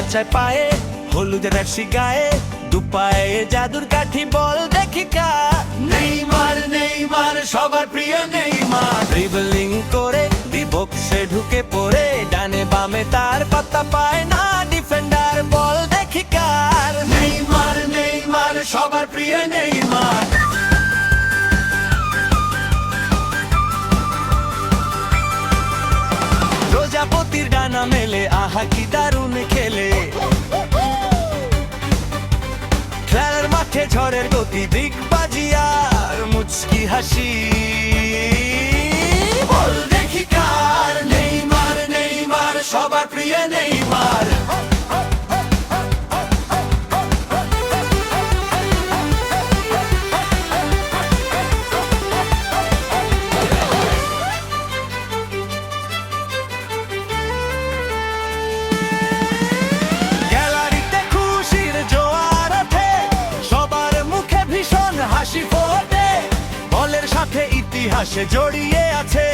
মোচায় পায়ে হলুদের রাশি গায়ে দুপায়ে জাদুর কাঠি বল দেখি কার। নেইমার নেইমার সবার প্রিয় নেইমার, ড্রিবলিং করে বিপক্ষে ঢুকে পড়ে ডানে বামে তার পাত্তা পায় না ডিফেন্ডার, বল দেখি কার। নেইমার নেইমার সবার প্রিয় নেইমার। প্রজাপতির ডানা মেলে আহা কি দারুণ খেলে, খেলার মাঠে ঝড়ের গতি দিক বাজিয়ার মুচকি হাসি, বল দেখি কার। নেইমার নেইমার সবার প্রিয় নেইমার। হাসি ফোটে বলের সাথে ইতিহাসে জড়িয়ে আছে